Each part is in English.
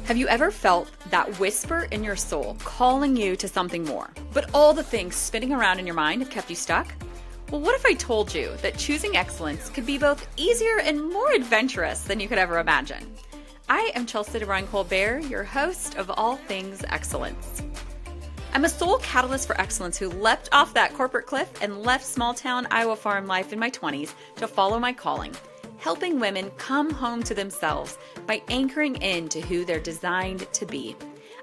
Have you ever felt that whisper in your soul calling you to something more, but all the things spinning around in your mind have kept you stuck? Well, what if I told you that choosing excellence could be both easier and more adventurous than you could ever imagine? I am Chelsea DeBruin-Colbert, your host of All Things Excellence. I'm a soul catalyst for excellence who leapt off that corporate cliff and left small town Iowa farm life in my 20s to follow my calling, helping women come home to themselves by anchoring into who they're designed to be.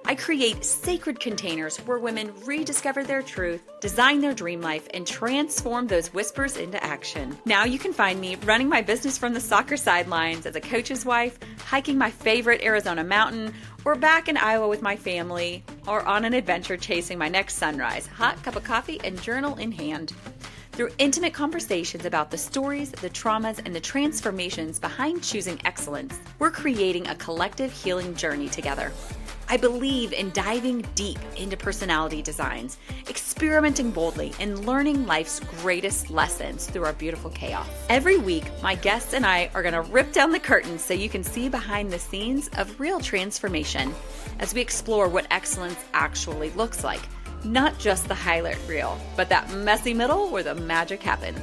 I create sacred containers where women rediscover their truth, design their dream life, and transform those whispers into action. Now you can find me running my business from the soccer sidelines as a coach's wife, hiking my favorite Arizona mountain, or back in Iowa with my family, or on an adventure chasing my next sunrise, hot cup of coffee and journal in hand. Through intimate conversations about the stories, the traumas, and the transformations behind choosing excellence, we're creating a collective healing journey together. I believe in diving deep into personality designs, experimenting boldly, and learning life's greatest lessons through our beautiful chaos. Every week, my guests and I are going to rip down the curtains so you can see behind the scenes of real transformation as we explore what excellence actually looks like. Not just the highlight reel, but that messy middle where the magic happens.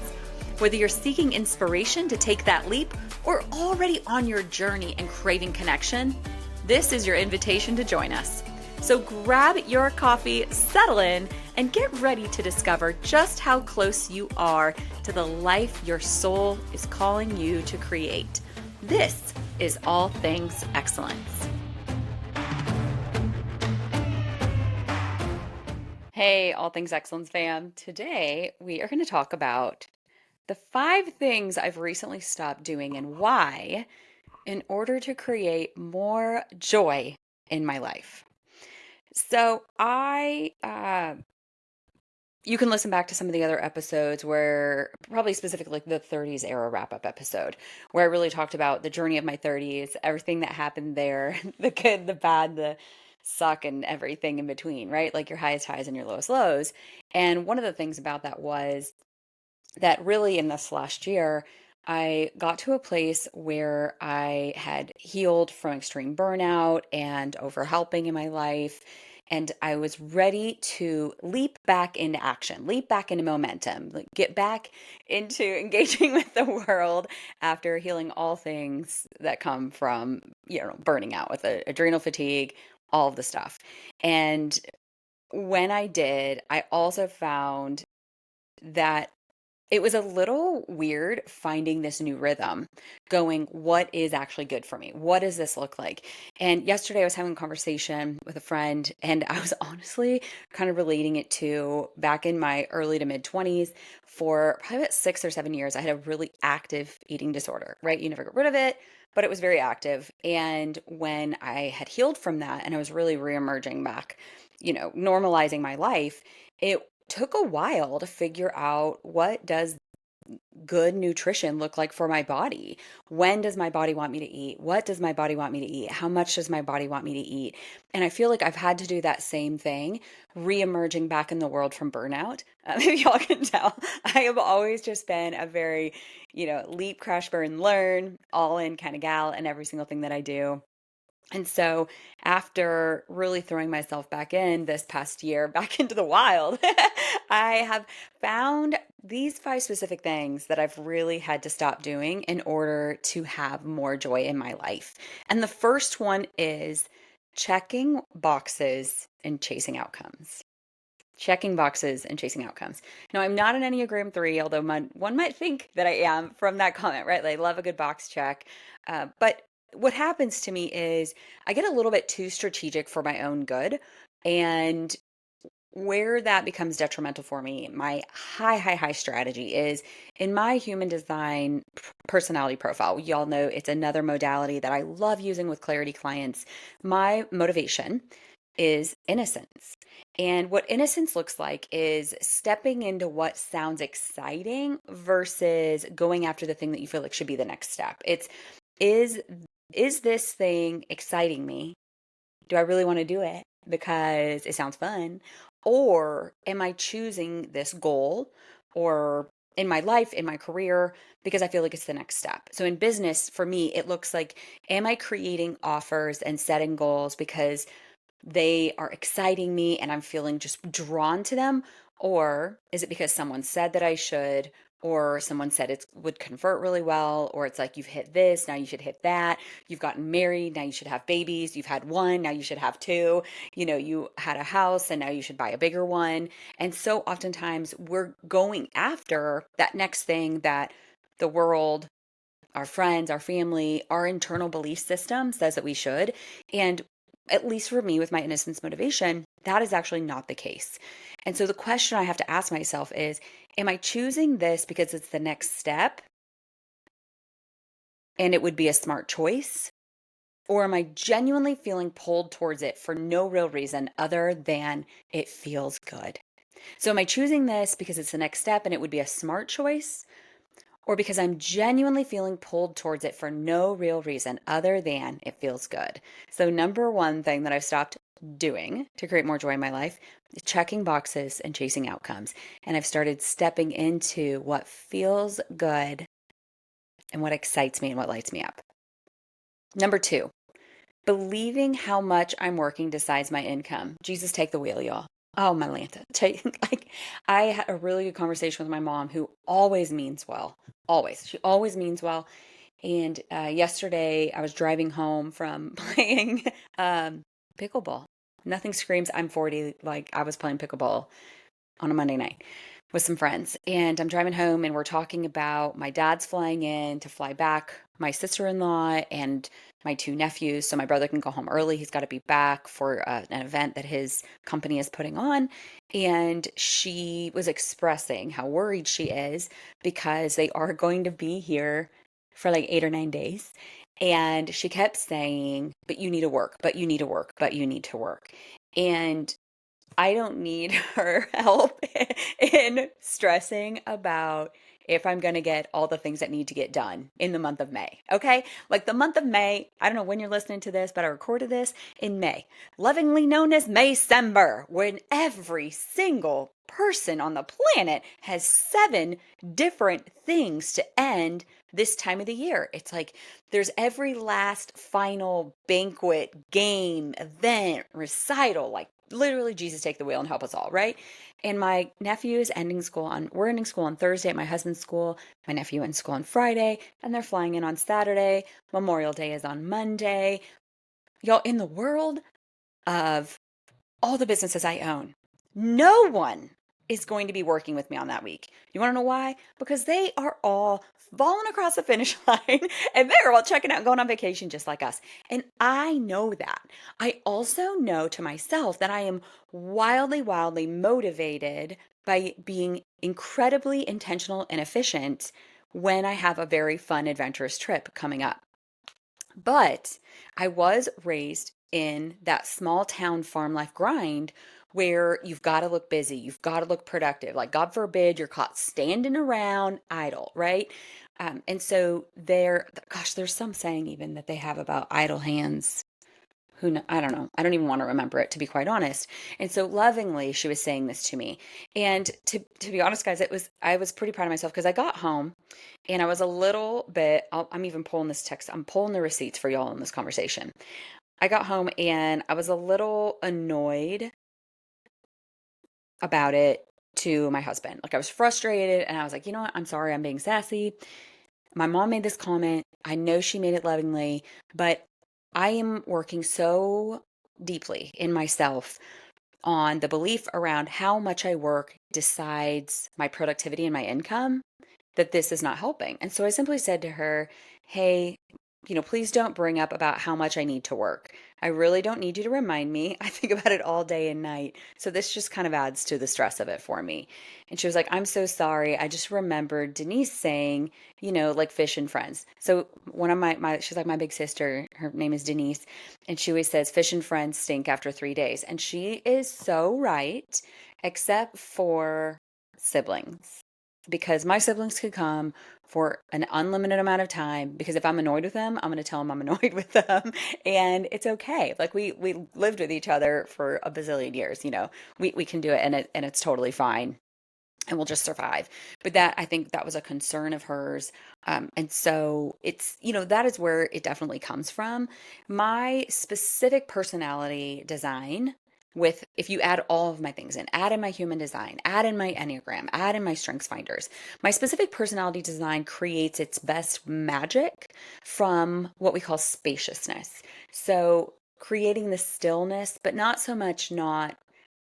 Whether you're seeking inspiration to take that leap or already on your journey and craving connection, this is your invitation to join us. So grab your coffee, settle in, and get ready to discover just how close you are to the life your soul is calling you to create. This is All Things Excellence. Hey, All Things Excellence fam. Today, we are going to talk about the 5 things I've recently stopped doing and why in order to create more joy in my life. So you can listen back to some of the other episodes where probably specifically like the 30s era wrap-up episode where I really talked about the journey of my 30s, everything that happened there, the good, the bad, the suck, and everything in between, right? Like your highest highs and your lowest lows. And one of the things about that was that really in this last year, I got to a place where I had healed from extreme burnout and overhelping in my life. And I was ready to leap back into action, leap back into momentum, like get back into engaging with the world after healing all things that come from, burning out with adrenal fatigue, all of the stuff. And when I did, I also found that it was a little weird finding this new rhythm, going, what is actually good for me? What does this look like? And yesterday I was having a conversation with a friend, and I was honestly kind of relating it to back in my early to mid 20s. For probably about 6 or 7 years, I had a really active eating disorder, right? You never get rid of it, but it was very active. And when I had healed from that and I was really reemerging back, normalizing my life, it took a while to figure out what does good nutrition look like for my body. When does my body want me to eat? What does my body want me to eat? How much does my body want me to eat? And I feel like I've had to do that same thing, re-emerging back in the world from burnout. Maybe y'all can tell, I have always just been a very, leap, crash, burn, learn, all in kind of gal in every single thing that I do. And so after really throwing myself back in this past year, back into the wild, I have found these 5 specific things that I've really had to stop doing in order to have more joy in my life. And the first one is checking boxes and chasing outcomes. Checking boxes and chasing outcomes. Now, I'm not an Enneagram 3, although one might think that I am from that comment, right? Like, I love a good box check. But what happens to me is I get a little bit too strategic for my own good. And where that becomes detrimental for me, my high strategy is in my human design personality profile. Y'all know it's another modality that I love using with clarity clients. My motivation is innocence. And what innocence looks like is stepping into what sounds exciting versus going after the thing that you feel like should be the next step. It's is this thing exciting me? Do I really want to do it because it sounds fun? Or am I choosing this goal or in my life, in my career, because I feel like it's the next step. So in business, for me, it looks like, am I creating offers and setting goals because they are exciting me and I'm feeling just drawn to them? Or is it because someone said that I should, or someone said it would convert really well, or it's like, you've hit this, now you should hit that. You've gotten married, now you should have babies. You've had one, now you should have two. You had a house and now you should buy a bigger one. And so oftentimes we're going after that next thing that the world, our friends, our family, our internal belief system says that we should. And at least for me, with my innocence motivation, that is actually not the case. And so the question I have to ask myself is, am I choosing this because it's the next step and it would be a smart choice? Or am I genuinely feeling pulled towards it for no real reason other than it feels good? So am I choosing this because it's the next step and it would be a smart choice? Or because I'm genuinely feeling pulled towards it for no real reason other than it feels good? So, number one thing that I've stopped doing to create more joy in my life is checking boxes and chasing outcomes. And I've started stepping into what feels good and what excites me and what lights me up. Number two, believing how much I'm working decides my income. Jesus, take the wheel, y'all. Oh, my Lanta. I had a really good conversation with my mom, who always means well. Always. She always means well. And yesterday I was driving home from playing pickleball. Nothing screams I'm 40 like I was playing pickleball on a Monday night with some friends. And I'm driving home and we're talking about my dad's flying in to fly back my sister-in-law and my two nephews. So my brother can go home early. He's got to be back for an event that his company is putting on. And she was expressing how worried she is because they are going to be here for like 8 or 9 days. And she kept saying, but you need to work, but you need to work, but you need to work. And I don't need her help in stressing about if I'm going to get all the things that need to get done in the month of May. Okay. Like the month of May, I don't know when you're listening to this, but I recorded this in May, lovingly known as Maycember, when every single person on the planet has 7 different things to end this time of the year. It's like there's every last final banquet, game, event, recital, like literally Jesus take the wheel and help us all, right? And my nephew is we're ending school on Thursday at my husband's school. My nephew in school on Friday, and they're flying in on Saturday. Memorial Day is on Monday. Y'all, in the world of all the businesses I own, no one is going to be working with me on that week. You want to know why? Because they are all falling across the finish line and they're all checking out and going on vacation just like us. And I know that. I also know to myself that I am wildly, wildly motivated by being incredibly intentional and efficient when I have a very fun, adventurous trip coming up. But I was raised in that small town farm life grind where you've got to look busy, you've got to look productive. Like, God forbid you're caught standing around idle, right? And so there's some saying even that they have about idle hands. I don't know. I don't even want to remember it, to be quite honest. And so lovingly, she was saying this to me. And to be honest, guys, I was pretty proud of myself because I got home and I was a little bit, I'm even pulling this text, I'm pulling the receipts for y'all in this conversation. I got home and I was a little annoyed about it to my husband. Like, I was frustrated and I was like, you know what? I'm sorry, I'm being sassy. My mom made this comment. I know she made it lovingly, but I am working so deeply in myself on the belief around how much I work decides my productivity and my income, that this is not helping. And so I simply said to her, hey, please don't bring up about how much I need to work. I really don't need you to remind me. I think about it all day and night. So this just kind of adds to the stress of it for me. And she was like, I'm so sorry. I just remembered Denise saying, like fish and friends. So one of she's like my big sister. Her name is Denise. And she always says fish and friends stink after 3 days. And she is so right, except for siblings, because my siblings could come for an unlimited amount of time, because if I'm annoyed with them, I'm going to tell them I'm annoyed with them, and it's okay. Like, we lived with each other for a bazillion years, we can do it, and it's totally fine. and we'll just survive. But that, I think that was a concern of hers. And so it's, that is where it definitely comes from. My specific personality design, with if you add all of my things in, add in my human design, add in my Enneagram, add in my strengths finders, my specific personality design creates its best magic from what we call spaciousness. So creating the stillness, but not so much not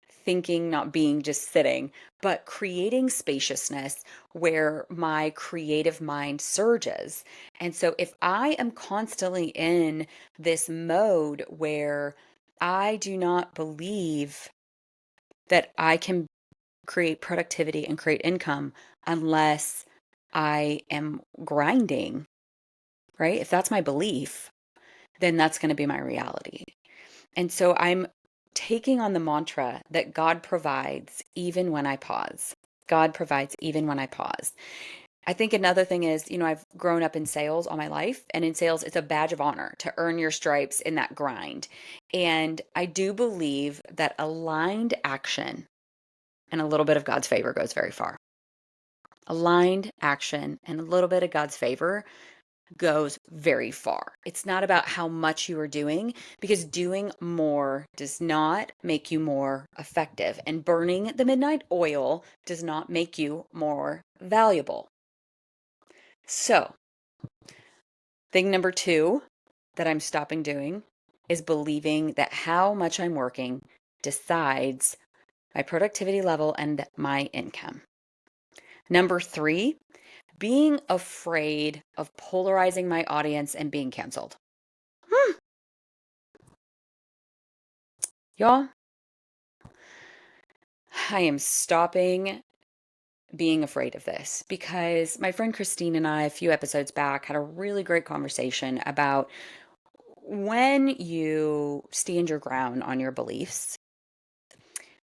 thinking, not being, just sitting, but creating spaciousness where my creative mind surges. And so if I am constantly in this mode where I do not believe that I can create productivity and create income unless I am grinding, right? If that's my belief, then that's going to be my reality. And so I'm taking on the mantra that God provides even when I pause. God provides even when I pause. I think another thing is, I've grown up in sales all my life, and in sales, it's a badge of honor to earn your stripes in that grind. And I do believe that aligned action and a little bit of God's favor goes very far. Aligned action and a little bit of God's favor goes very far. It's not about how much you are doing, because doing more does not make you more effective, and burning the midnight oil does not make you more valuable. So, thing number 2 that I'm stopping doing is believing that how much I'm working decides my productivity level and my income. Number 3, being afraid of polarizing my audience and being canceled. Y'all, I am stopping being afraid of this, because my friend Christine and I, a few episodes back, had a really great conversation about when you stand your ground on your beliefs,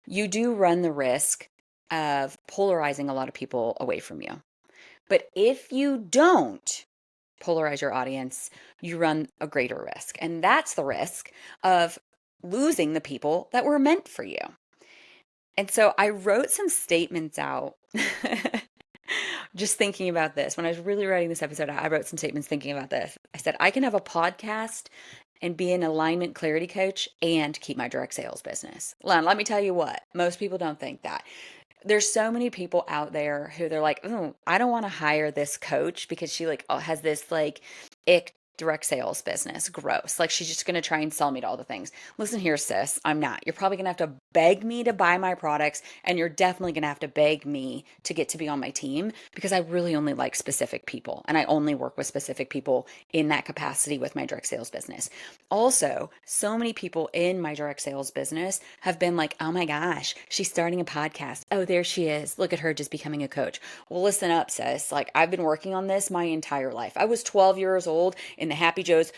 you do run the risk of polarizing a lot of people away from you. But if you don't polarize your audience, you run a greater risk. And that's the risk of losing the people that were meant for you. And so I wrote some statements out. Just thinking about this. When I was really writing this episode, I wrote some statements thinking about this. I said, I can have a podcast and be an alignment clarity coach and keep my direct sales business. Let me tell you what, most people don't think that. There's so many people out there who they're like, oh, I don't want to hire this coach because she has this ick direct sales business. Gross. Like, she's just going to try and sell me to all the things. Listen here, sis, I'm not. You're probably going to have to beg me to buy my products, and you're definitely going to have to beg me to get to be on my team, because I really only like specific people, and I only work with specific people in that capacity with my direct sales business. Also, so many people in my direct sales business have been like, oh my gosh, she's starting a podcast. Oh, there she is. Look at her just becoming a coach. Well, listen up, sis. I've been working on this my entire life. I was 12 years old in the Happy Joe's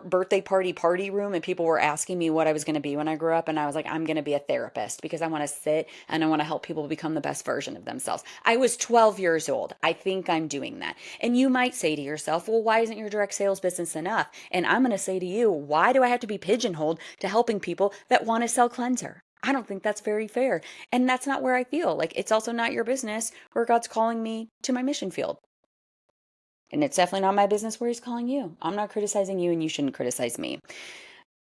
birthday party room, and people were asking me what I was going to be when I grew up, and I was like, I'm going to be a therapist, because I want to sit and I want to help people become the best version of themselves. I was 12 years old. I think I'm doing that. And you might say to yourself, well, why isn't your direct sales business enough? And I'm going to say to you, why do I have to be pigeonholed to helping people that want to sell cleanser? I don't think that's very fair. And that's not where I feel. Like, it's also not your business where God's calling me to my mission field. And it's definitely not my business where he's calling you. I'm not criticizing you, and you shouldn't criticize me.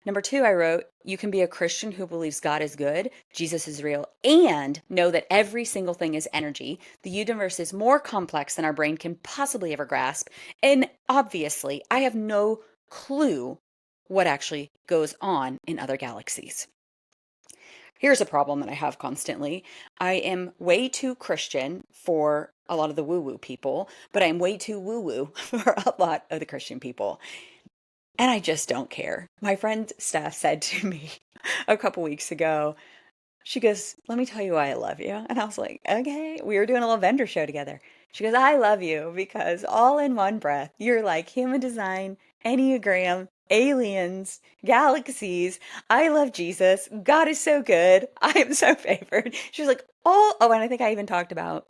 Number 2, I wrote, you can be a Christian who believes God is good, Jesus is real, and know that every single thing is energy. The universe is more complex than our brain can possibly ever grasp. And obviously, I have no clue what actually goes on in other galaxies. Here's a problem that I have constantly. I am way too Christian for a lot of the woo-woo people, but I'm way too woo-woo for a lot of the Christian people. And I just don't care. My friend Steph said to me a couple weeks ago, she goes, let me tell you why I love you. And I was like, okay. We were doing a little vendor show together. She goes, I love you because all in one breath, you're like human design, Enneagram, aliens, galaxies. I love Jesus. God is so good. I am so favored. She was like, oh, and I think I even talked about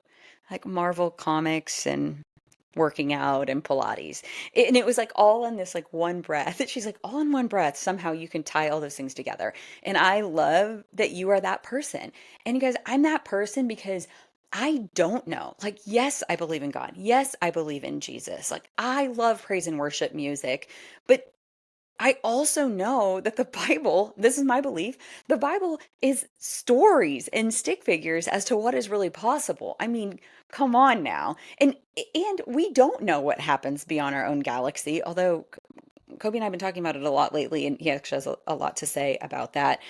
Marvel comics and working out and Pilates. And it was all in this one breath. She's like, all in one breath, somehow you can tie all those things together. And I love that you are that person. And you guys, I'm that person because I don't know. Like, yes, I believe in God. Yes, I believe in Jesus. Like, I love praise and worship music, but I also know that the Bible, this is my belief, the Bible is stories and stick figures as to what is really possible. I mean, come on now. And we don't know what happens beyond our own galaxy, although Kobe and I have been talking about it a lot lately, and he actually has a lot to say about that.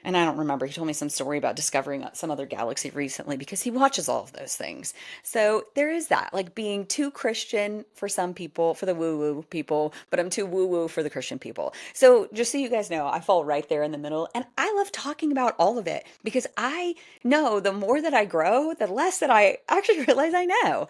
And I don't remember. He told me some story about discovering some other galaxy recently because he watches all of those things. So there is that, like being too Christian for some people, for the woo woo people, but I'm too woo woo for the Christian people. So just so you guys know, I fall right there in the middle. And I love talking about all of it because I know the more that I grow, the less that I actually realize I know.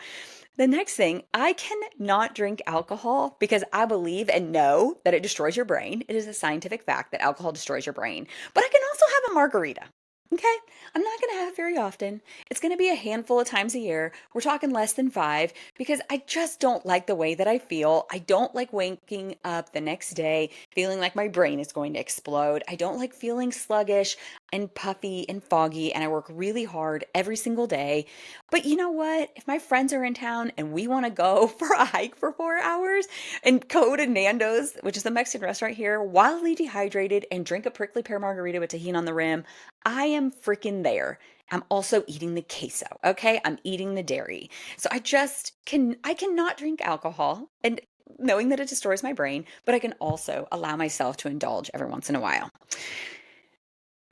The next thing, I cannot drink alcohol because I believe and know that it destroys your brain. It is a scientific fact that alcohol destroys your brain. But I can also have a margarita. Okay? I'm not going to have it very often. It's going to be a handful of times a year. We're talking less than five because I just don't like the way that I feel. I don't like waking up the next day feeling like my brain is going to explode. I don't like feeling sluggish and puffy and foggy. And I work really hard every single day. But you know what? If my friends are in town and we want to go for a hike for 4 hours and go to Nando's, which is a Mexican restaurant here, wildly dehydrated and drink a prickly pear margarita with tahini on the rim, I am freaking there. I'm also eating the queso, okay? I'm eating the dairy. So I cannot drink alcohol and knowing that it destroys my brain, but I can also allow myself to indulge every once in a while.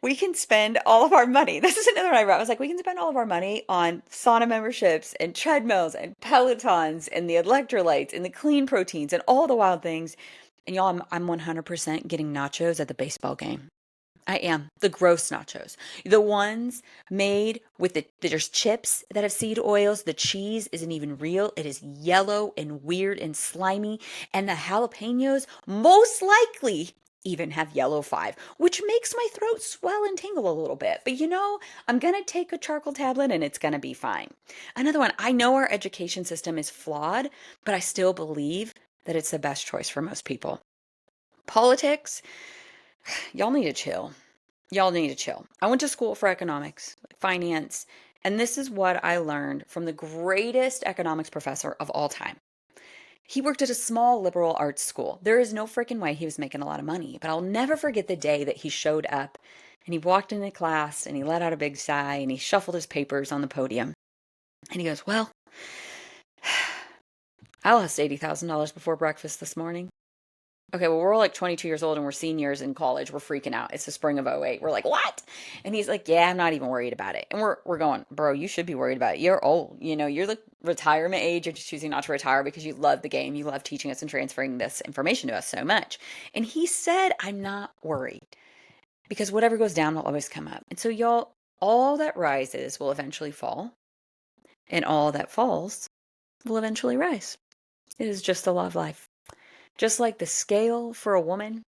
We can spend all of our money. This is another one I wrote. I was like, we can spend all of our money on sauna memberships and treadmills and Pelotons and the electrolytes and the clean proteins and all the wild things. And y'all, I'm 100% getting nachos at the baseball game. I am. The gross nachos. The ones made with there's chips that have seed oils. The cheese isn't even real. It is yellow and weird and slimy. And the jalapenos most likely even have yellow 5, which makes my throat swell and tingle a little bit. But I'm going to take a charcoal tablet and it's going to be fine. Another one, I know our education system is flawed, but I still believe that it's the best choice for most people. Politics, y'all need to chill. Y'all need to chill. I went to school for economics, finance, and this is what I learned from the greatest economics professor of all time. He worked at a small liberal arts school. There is no freaking way he was making a lot of money, but I'll never forget the day that he showed up and he walked into class and he let out a big sigh and he shuffled his papers on the podium. And he goes, "Well, I lost $80,000 before breakfast this morning." Okay, well, we're all like 22 years old and we're seniors in college. We're freaking out. It's the spring of '08. We're like, "What?" And he's like, "Yeah, I'm not even worried about it." And we're going, "Bro, you should be worried about it. You're old. You're the retirement age. You're just choosing not to retire because you love the game. You love teaching us and transferring this information to us so much." And he said, "I'm not worried because whatever goes down will always come up." And so, y'all, all that rises will eventually fall, and all that falls will eventually rise. It is just the law of life. Just like the scale for a woman.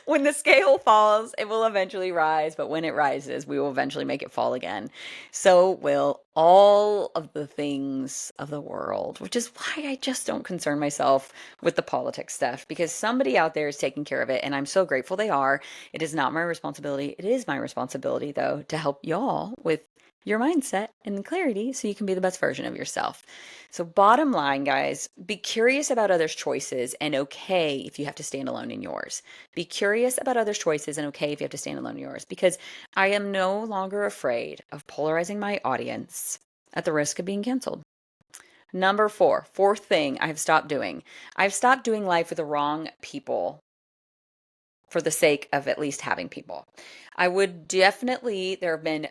When the scale falls, it will eventually rise, but when it rises, we will eventually make it fall again. So will all of the things of the world, which is why I just don't concern myself with the politics stuff because somebody out there is taking care of it, and I'm so grateful they are. It is not my responsibility. It is my responsibility, though, to help y'all with your mindset and clarity so you can be the best version of yourself. So, bottom line, guys, be curious about others' choices and okay if you have to stand alone in yours. Be curious about others' choices and okay if you have to stand alone in yours because I am no longer afraid of polarizing my audience at the risk of being canceled. Number fourth thing I have stopped doing. I've stopped doing life with the wrong people for the sake of at least having people. I would definitely, there have been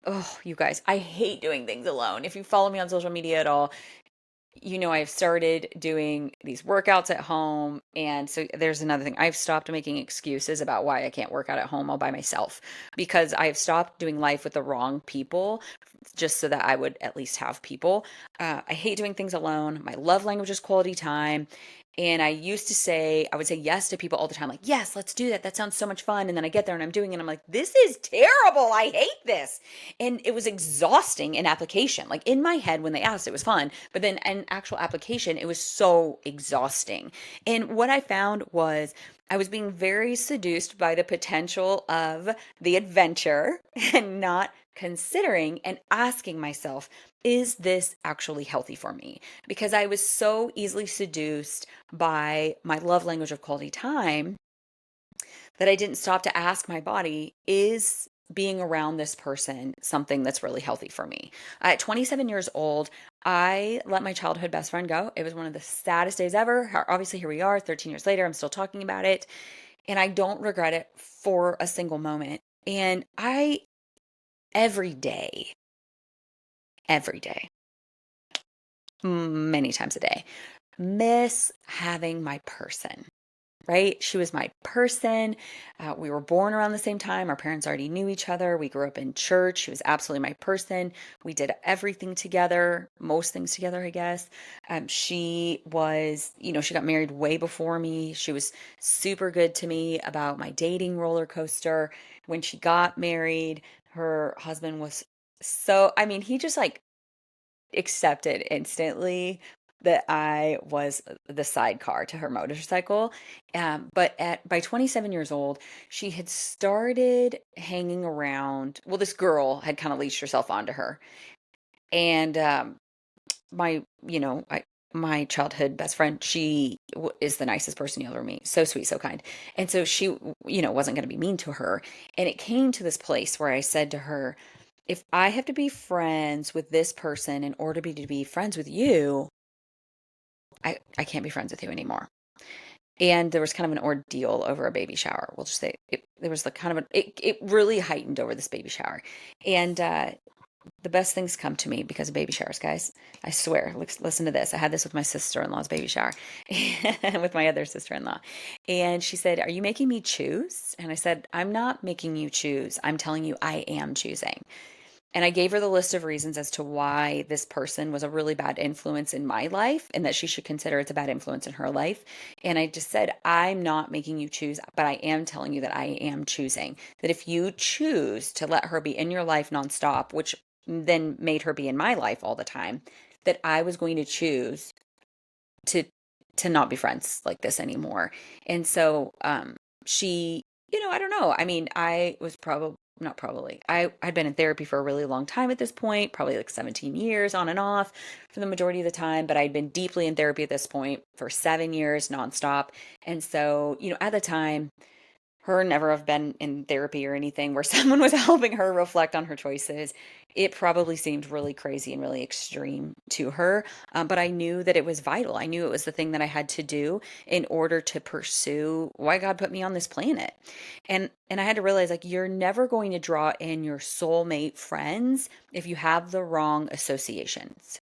Oh, you guys, I hate doing things alone. If you follow me on social media at all, I've started doing these workouts at home. And so there's another thing. I've stopped making excuses about why I can't work out at home all by myself because I've stopped doing life with the wrong people just so that I would at least have people. I hate doing things alone. My love language is quality time. And I would say yes to people all the time, like, "Yes, let's do that. That sounds so much fun." And then I get there and I'm doing it. And I'm like, "This is terrible. I hate this." And it was exhausting in application. Like in my head, when they asked, it was fun. But then in actual application, it was so exhausting. And what I found was I was being very seduced by the potential of the adventure and not considering and asking myself, is this actually healthy for me? Because I was so easily seduced by my love language of quality time that I didn't stop to ask my body, is being around this person something that's really healthy for me? At 27 years old, I let my childhood best friend go. It was one of the saddest days ever. Obviously, here we are, 13 years later, I'm still talking about it. And I don't regret it for a single moment. And every day, every day, many times a day, miss having my person. Right? She was my person. We were born around the same time. Our parents already knew each other. We grew up in church. She was absolutely my person. We did everything together, most things together, I guess. She was, she got married way before me. She was super good to me about my dating roller coaster. When she got married, her husband was he just like accepted instantly that I was the sidecar to her motorcycle. But by 27 years old, she had started hanging around. Well, this girl had kind of leashed herself onto her, and my, my childhood best friend, she is the nicest person you'll ever meet. So sweet, so kind. And so she, wasn't going to be mean to her. And it came to this place where I said to her, if I have to be friends with this person in order to be friends with you, I can't be friends with you anymore. And there was kind of an ordeal over a baby shower. We'll just say there was like kind of it really heightened over this baby shower. And the best things come to me because of baby showers, guys. I swear. Listen to this. I had this with my sister-in-law's baby shower and with my other sister-in-law. And she said, "Are you making me choose?" And I said, "I'm not making you choose. I'm telling you I am choosing." And I gave her the list of reasons as to why this person was a really bad influence in my life and that she should consider it's a bad influence in her life. And I just said, I'm not making you choose, but I am telling you that I am choosing. That if you choose to let her be in your life nonstop, which then made her be in my life all the time, that I was going to choose to not be friends like this anymore. And so she, I don't know. I mean, I was probably not probably. I'd been in therapy for a really long time at this point, probably like 17 years on and off for the majority of the time, but I'd been deeply in therapy at this point for 7 years nonstop. And so, at the time, her never have been in therapy or anything where someone was helping her reflect on her choices. It probably seemed really crazy and really extreme to her. But I knew that it was vital. I knew it was the thing that I had to do in order to pursue why God put me on this planet. And I had to realize, like, you're never going to draw in your soulmate friends if you have the wrong associations.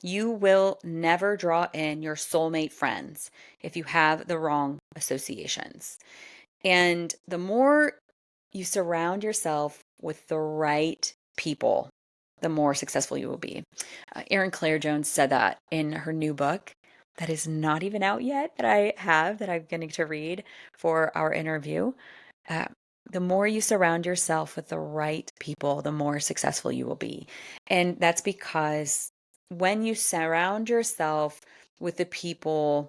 You will never draw in your soulmate friends if you have the wrong associations. And the more you surround yourself with the right people, the more successful you will be. Erin Claire Jones said that in her new book that is not even out yet, that I'm going to read for our interview. Uh, the more you surround yourself with the right people, the more successful you will be. And that's because when you surround yourself with the people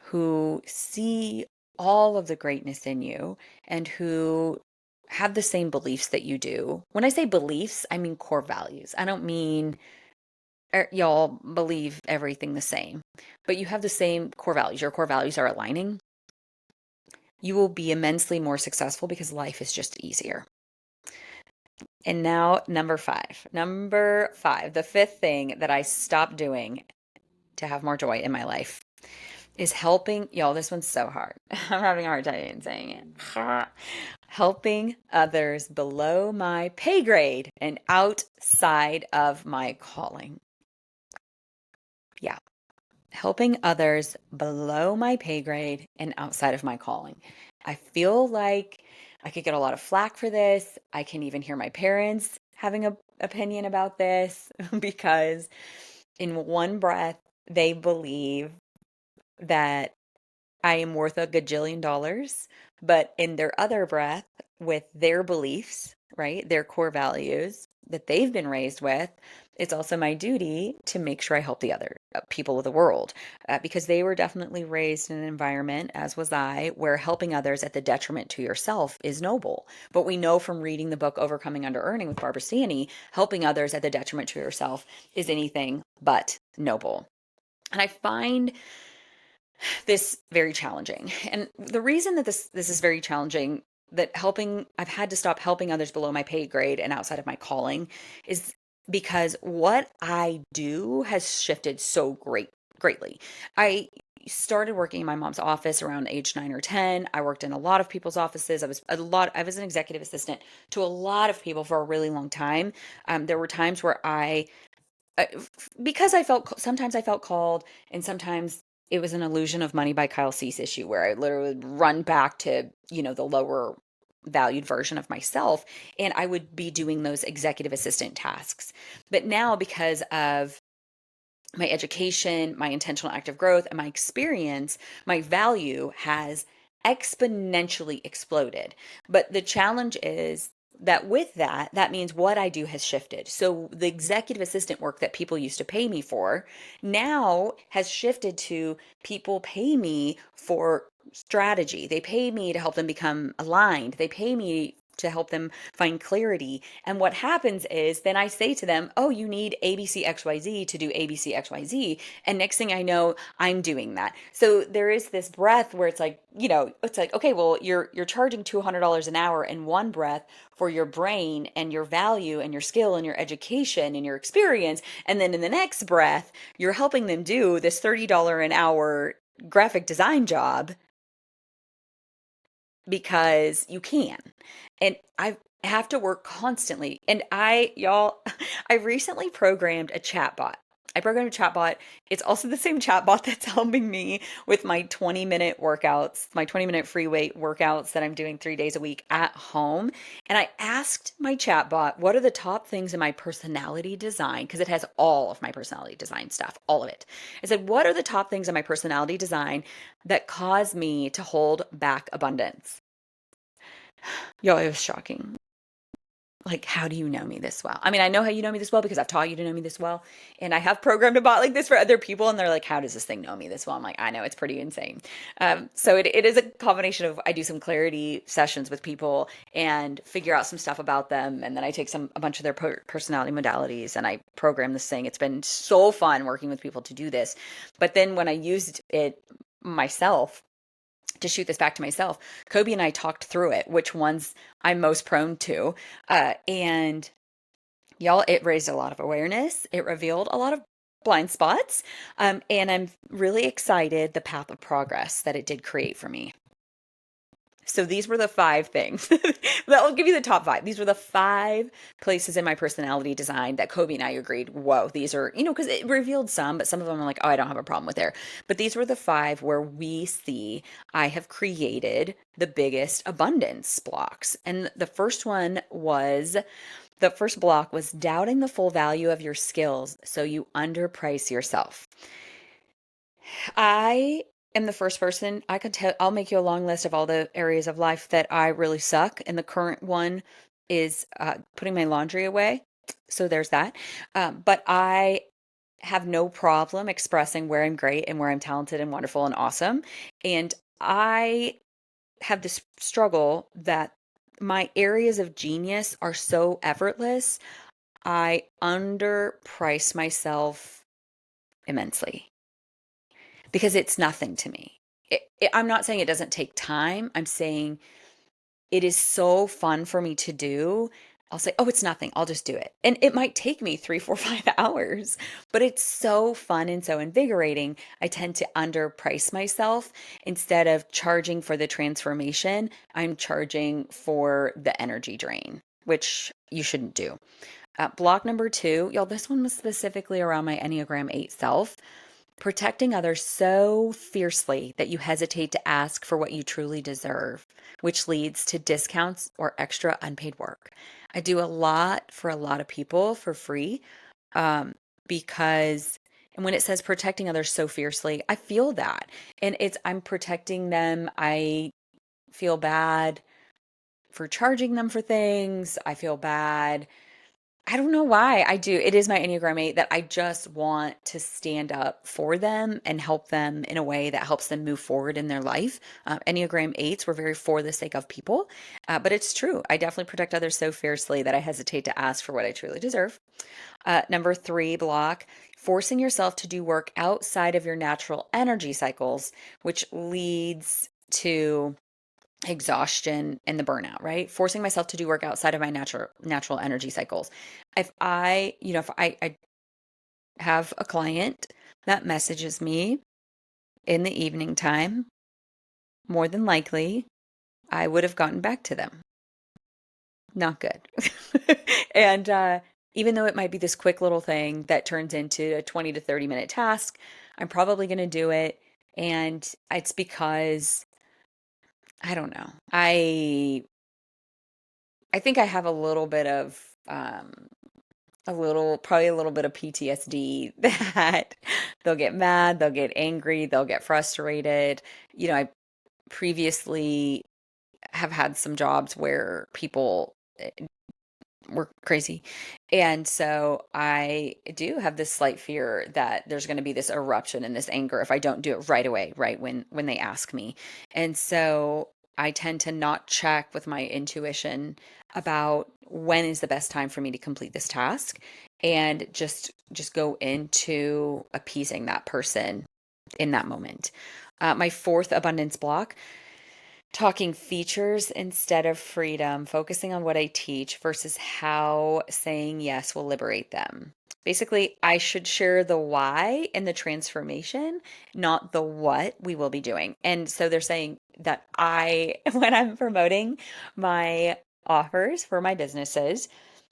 who see all of the greatness in you and who have the same beliefs that you do. When I say beliefs, I mean core values. I don't mean y'all believe everything the same, but you have the same core values. Your core values are aligning. You will be immensely more successful because life is just easier. And now, number five. Number five, the fifth thing that I stopped doing to have more joy in my life is helping. Y'all, this one's so hard. I'm having a hard time saying it. Helping others below my pay grade and outside of my calling. Yeah. Helping others below my pay grade and outside of my calling. I feel like I could get a lot of flack for this. I can even hear my parents having an opinion about this because in one breath, they believe that I am worth a gajillion dollars, but in their other breath, with their beliefs, right? Their core values that they've been raised with. It's also my duty to make sure I help the other people of the world because they were definitely raised in an environment, as was I, where helping others at the detriment to yourself is noble. But we know from reading the book Overcoming Under Earning with Barbara Stanny, helping others at the detriment to yourself is anything but noble. And I find this very challenging. And the reason that this is very challenging, that helping I've had to stop helping others below my pay grade and outside of my calling, is because what I do has shifted so greatly. I started working in my mom's office around age 9 or 10. I worked in a lot of people's offices. I was an executive assistant to a lot of people for a really long time. There were times where uh, because sometimes I felt called, and sometimes it was an illusion of Money by Kyle Cease issue where I literally would run back to, the lower valued version of myself, and I would be doing those executive assistant tasks. But now, because of my education, my intentional active growth, and my experience, my value has exponentially exploded. But the challenge is that with that, that means what I do has shifted. So the executive assistant work that people used to pay me for now has shifted to people pay me for strategy. They pay me to help them become aligned. They pay me to help them find clarity. And what happens is then I say to them, "Oh, you need ABCXYZ to do ABCXYZ." And next thing I know, I'm doing that. So there is this breath where it's like, it's like, okay, well, you're charging $200 an hour in one breath for your brain and your value and your skill and your education and your experience. And then in the next breath, you're helping them do this $30 an hour graphic design job because you can. And I have to work constantly. And y'all, I recently programmed a chatbot. I programmed a chatbot. It's also the same chatbot that's helping me with my 20-minute workouts, my 20-minute free weight workouts that I'm doing 3 days a week at home. And I asked my chatbot, what are the top things in my personality design? Because it has all of my personality design stuff, all of it. I said, what are the top things in my personality design that cause me to hold back abundance? Yo, it was shocking. Like, how do you know me this well? I mean, I know how you know me this well because I've taught you to know me this well. And I have programmed a bot like this for other people. And they're like, how does this thing know me this well? I'm like, I know, it's pretty insane. So it is a combination of, I do some clarity sessions with people and figure out some stuff about them. And then I take a bunch of their personality modalities and I program this thing. It's been so fun working with people to do this. But then when I used it myself, to shoot this back to myself, Kobe and I talked through it, which ones I'm most prone to. And y'all, it raised a lot of awareness. It revealed a lot of blind spots. And I'm really excited the path of progress that it did create for me. So these were the 5 things that will give you the top 5. These were the 5 places in my personality design that Kobe and I agreed, whoa, these are, because it revealed some, but some of them are like, oh, I don't have a problem with there. But these were the 5 where we see I have created the biggest abundance blocks. And the first block was doubting the full value of your skills, so you underprice yourself. I am the first person I could tell. I'll make you a long list of all the areas of life that I really suck. And the current one is putting my laundry away. So there's that. But I have no problem expressing where I'm great and where I'm talented and wonderful and awesome. And I have this struggle that my areas of genius are so effortless. I underprice myself immensely because it's nothing to me. I'm not saying it doesn't take time. I'm saying it is so fun for me to do. I'll say, oh, it's nothing. I'll just do it. And it might take me 3, 4, 5 hours, but it's so fun and so invigorating. I tend to underprice myself instead of charging for the transformation. I'm charging for the energy drain, which you shouldn't do. Block number 2, y'all, this one was specifically around my Enneagram 8 self. Protecting others so fiercely that you hesitate to ask for what you truly deserve, which leads to discounts or extra unpaid work. I do a lot for a lot of people for free um, because, and when it says protecting others so fiercely, I feel that. And I'm protecting them. I feel bad for charging them for things. I feel bad. I don't know why I do. It is my Enneagram 8 that I just want to stand up for them and help them in a way that helps them move forward in their life. Enneagram 8s were very for the sake of people, but it's true. I definitely protect others so fiercely that I hesitate to ask for what I truly deserve. Number 3 block, forcing yourself to do work outside of your natural energy cycles, which leads to exhaustion and the burnout, right? Forcing myself to do work outside of my natural energy cycles. If I have a client that messages me in the evening time, more than likely I would have gotten back to them. Not good. And even though it might be this quick little thing that turns into a 20 to 30-minute task, I'm probably going to do it. And it's because I don't know. I think I have a little bit of probably a little bit of PTSD that they'll get mad, they'll get angry, they'll get frustrated. I previously have had some jobs where people were crazy. And so I do have this slight fear that there's going to be this eruption and this anger if I don't do it right away, right when they ask me. And so I tend to not check with my intuition about when is the best time for me to complete this task and just go into appeasing that person in that moment. My fourth abundance block, talking features instead of freedom, focusing on what I teach versus how saying yes will liberate them. Basically, I should share the why in the transformation, not the what we will be doing. And so they're saying that when I'm promoting my offers for my businesses,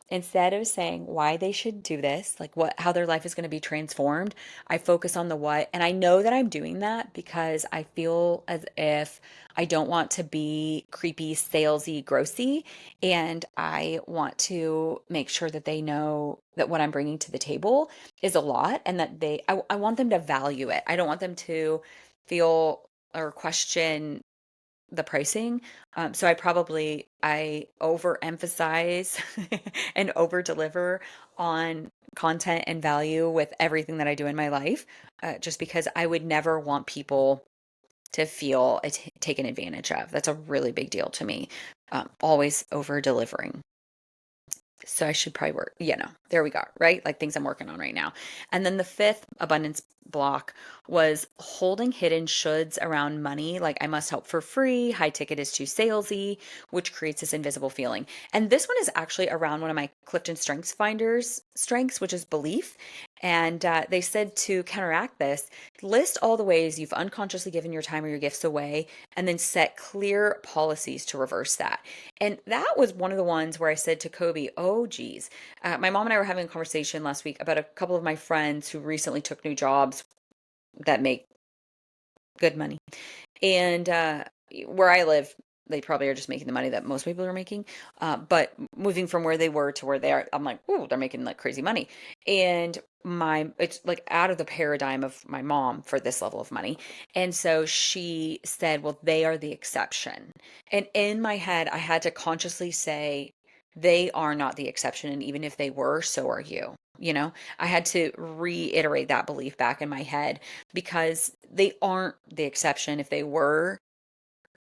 instead of saying why they should do this, like how their life is going to be transformed, I focus on the what. And I know that I'm doing that because I feel as if I don't want to be creepy, salesy, grossy. And I want to make sure that they know that what I'm bringing to the table is a lot and that I want them to value it. I don't want them to feel or question the pricing. So I overemphasize and over deliver on content and value with everything that I do in my life, just because I would never want people to feel taken advantage of. That's a really big deal to me. Always over delivering. So I should probably work, there we go, right? Like things I'm working on right now. And then the fifth abundance block was holding hidden shoulds around money. Like I must help for free, high ticket is too salesy, which creates this invisible feeling. And this one is actually around one of my Clifton Strengths Finders strengths, which is belief. And they said to counteract this, list all the ways you've unconsciously given your time or your gifts away, and then set clear policies to reverse that. And that was one of the ones where I said to Kobe, oh, geez. My mom and I were having a conversation last week about a couple of my friends who recently took new jobs that make good money. And where I live, they probably are just making the money that most people are making. But moving from where they were to where they are, I'm like, oh, they're making like crazy money. And it's like out of the paradigm of my mom for this level of money. And so she said, well, they are the exception. And in my head, I had to consciously say, they are not the exception. And even if they were, so are you. I had to reiterate that belief back in my head because they aren't the exception. If they were,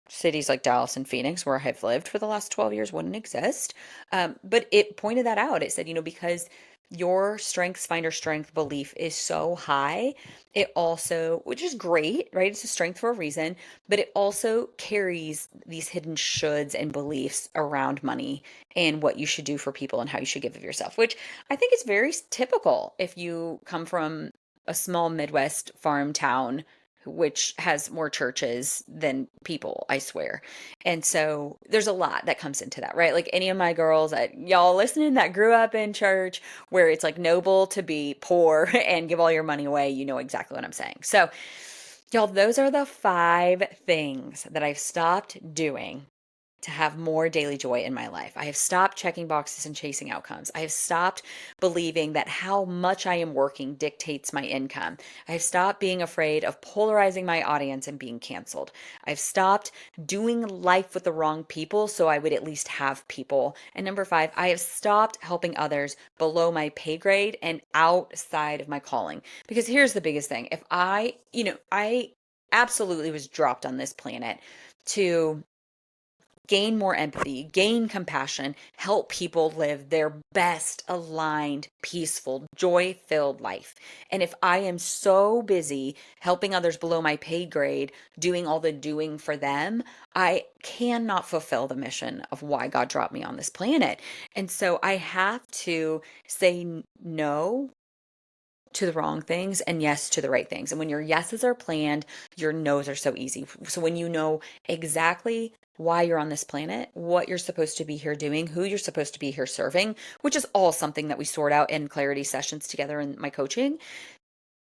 cities like Dallas and Phoenix, where I have lived for the last 12 years, wouldn't exist. But it pointed that out. It said, because your strengths finder strength belief is so high, it also, which is great, right? It's a strength for a reason, but it also carries these hidden shoulds and beliefs around money and what you should do for people and how you should give of yourself, which I think is very typical if you come from a small Midwest farm town which has more churches than people, I swear. And so there's a lot that comes into that, right? Like any of my girls that y'all listening that grew up in church where it's like noble to be poor and give all your money away, you know exactly what I'm saying. So, y'all, those are the 5 things that I've stopped doing to have more daily joy in my life. I have stopped checking boxes and chasing outcomes. I have stopped believing that how much I am working dictates my income. I have stopped being afraid of polarizing my audience and being canceled. I've stopped doing life with the wrong people so I would at least have people. And number 5, I have stopped helping others below my pay grade and outside of my calling. Because here's the biggest thing. If I absolutely was dropped on this planet to gain more empathy, gain compassion, help people live their best aligned, peaceful, joy filled life. And if I am so busy helping others below my pay grade, doing all the doing for them, I cannot fulfill the mission of why God dropped me on this planet. And so I have to say no to the wrong things and yes to the right things. And when your yeses are planned, your nos are so easy. So when you know exactly why you're on this planet, what you're supposed to be here doing, who you're supposed to be here serving, which is all something that we sort out in clarity sessions together in my coaching,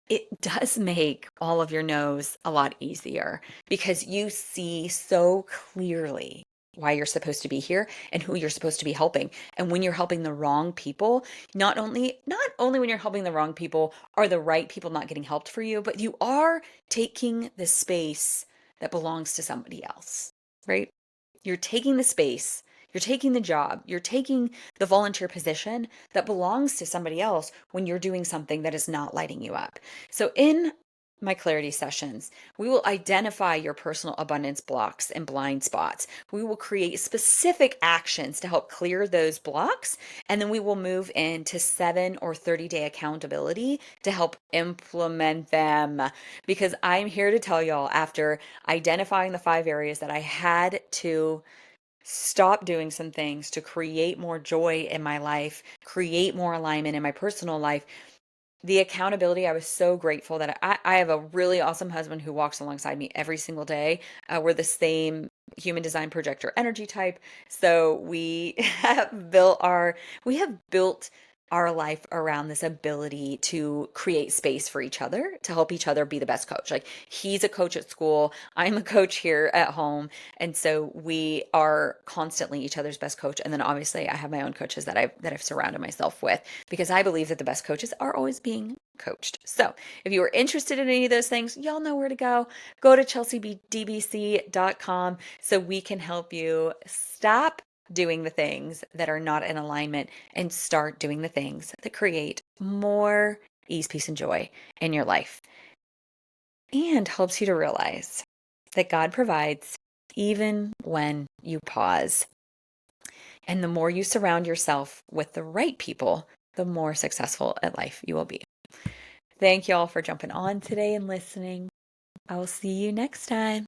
it does make all of your no's a lot easier because you see so clearly why you're supposed to be here and who you're supposed to be helping. And when you're helping the wrong people, not only when you're helping the wrong people are the right people not getting helped for you, but you are taking the space that belongs to somebody else, right? You're taking the space, you're taking the job, you're taking the volunteer position that belongs to somebody else when you're doing something that is not lighting you up. So, in my clarity sessions, we will identify your personal abundance blocks and blind spots. We will create specific actions to help clear those blocks. And then we will move into 7 or 30-day accountability to help implement them. Because I'm here to tell y'all, after identifying the 5 areas that I had to stop doing some things to create more joy in my life, create more alignment in my personal life, the accountability, I was so grateful that I have a really awesome husband who walks alongside me every single day. We're the same human design projector energy type. So we have built our life around this ability to create space for each other, to help each other be the best coach. Like he's a coach at school, I'm a coach here at home. And so we are constantly each other's best coach. And then obviously I have my own coaches that I've surrounded myself with because I believe that the best coaches are always being coached. So if you are interested in any of those things, y'all know where to go. Go to chelseadbc.com so we can help you stop doing the things that are not in alignment and start doing the things that create more ease, peace, and joy in your life and helps you to realize that God provides even when you pause. And the more you surround yourself with the right people, the more successful at life you will be. Thank y'all for jumping on today and listening. I will see you next time.